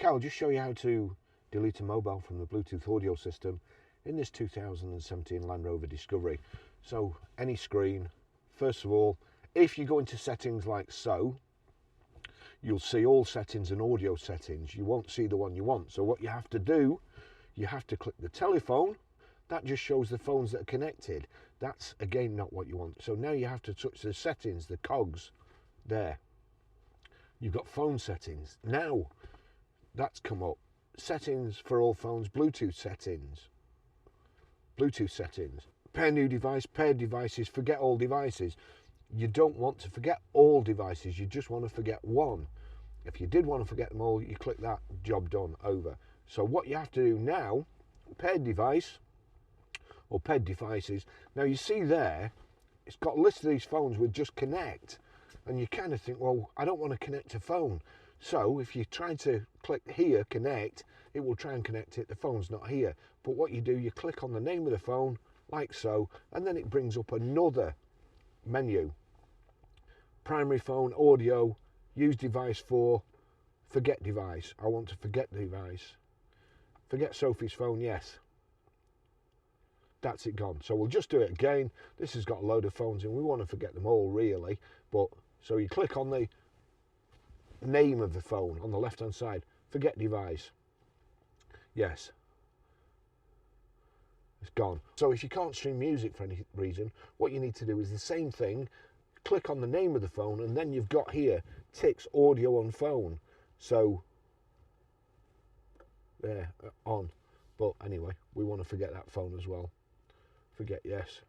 Okay, I'll just show you how to delete a mobile from the Bluetooth audio system in this 2017 Land Rover Discovery. So any screen, first of all, if you go into settings like so, you'll see all settings and audio settings. You won't see the one you want. So what you have to do, you have to click the telephone. That just shows the phones that are connected. That's again not what you want. So now you have to touch the settings, the cogs there. You've got phone settings. Now that's come up. Settings for all phones, Bluetooth settings. Bluetooth settings. Pair new device, paired devices, forget all devices. You don't want to forget all devices, you just want to forget one. If you did want to forget them all, you click that, job done, over. So what you have to do now, paired device, or paired devices. Now you see there, it's got a list of these phones with just connect. And you kind of think, well, I don't want to connect a phone. So if you try to click here, connect, it will try and connect it. The phone's not here. But what you do, you click on the name of the phone, like so, and then it brings up another menu. Primary phone, audio, use device for, forget device. I want to forget device. Forget Sophie's phone, yes. That's it gone. So we'll just do it again. This has got a load of phones in. We want to forget them all really. But so you click on the name of the phone on the left hand side. Forget device. Yes. It's gone. So if you can't stream music for any reason, what you need to do is the same thing. Click on the name of the phone and then you've got here ticks audio on phone. So there, on. But anyway, we want to forget that phone as well. Forget yes.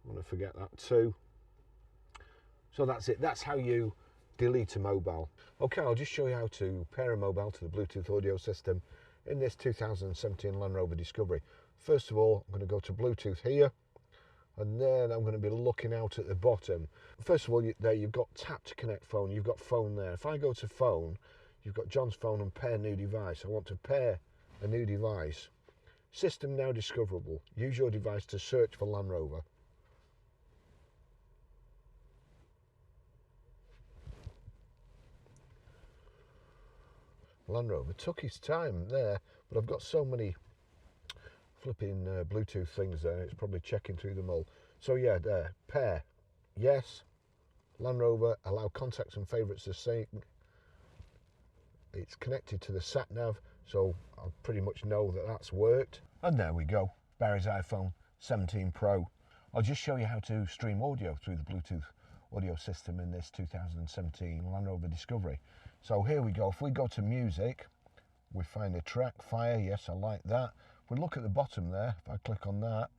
I want to forget that too. So that's it. That's how you delete a mobile. Okay, I'll just show you how to pair a mobile to the Bluetooth audio system in this 2017 Land Rover Discovery. First of all, I'm going to go to Bluetooth here, and then I'm going to be looking out at the bottom. First of all, there you've got tap to connect phone. You've got phone there. If I go to phone, you've got John's phone and pair new device. I want to pair a new device. System now discoverable. Use your device to search for Land Rover. Land Rover took his time there, but I've got so many flipping Bluetooth things there, it's probably checking through them all. So yeah, there, pair, yes. Land Rover, allow contacts and favourites to sync. It's connected to the sat nav, so I pretty much know that that's worked. And there we go, Barry's iPhone 17 Pro. I'll just show you how to stream audio through the Bluetooth audio system in this 2017 Land Rover Discovery. So here we go. If we go to music, we find a track, Fire, yes, I like that. If we look at the bottom there, if I click on that,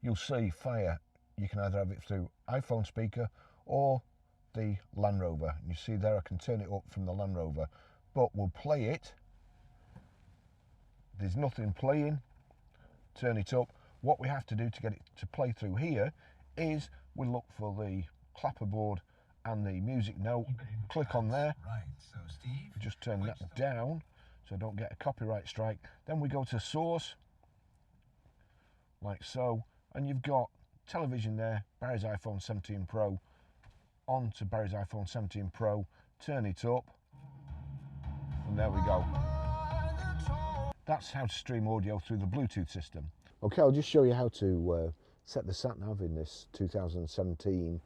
you'll see Fire. You can either have it through iPhone speaker or the Land Rover. And you see there, I can turn it up from the Land Rover, but we'll play it. There's nothing playing. Turn it up. What we have to do to get it to play through here is we look for the clapperboard and the music note, click on there, right. So Steve, just turn that down so I don't get a copyright strike. Then we go to source, like so, and you've got television there, Barry's iPhone 17 Pro, on to Barry's iPhone 17 Pro, turn it up, and there we go. That's how to stream audio through the Bluetooth system. Okay, I'll just show you how to set the sat-nav in this 2017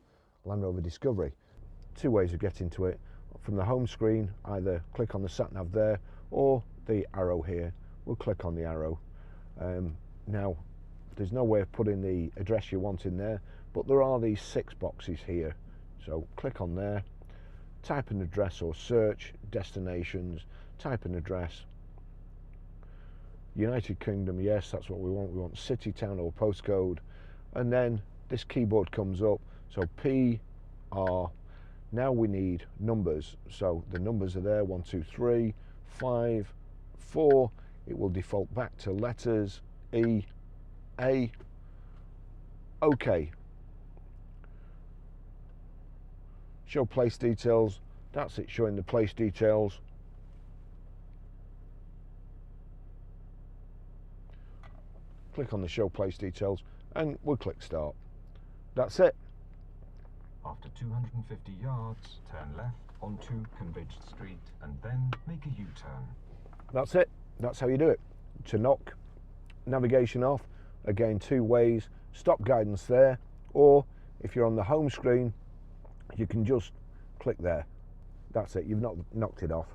Land Rover Discovery. Two ways of getting to it. From the home screen, either click on the sat-nav there or the arrow here. We'll click on the arrow. Now, there's no way of putting the address you want in there, but there are these 6 boxes here. So click on there, type an address or search, destinations, type an address. United Kingdom, yes, that's what we want. We want city, town or postcode. And then this keyboard comes up. So P, R, now we need numbers. So the numbers are there, 1, 2, 3, 5, 4. It will default back to letters, E, A, OK. Show place details, that's it showing the place details. Click on the show place details and we'll click start. That's it. After 250 yards, turn left onto Convidged Street and then make a U-turn. That's it. That's how you do it. To knock navigation off, again 2 ways, stop guidance there, or if you're on the home screen, you can just click there. That's it, you've knocked it off.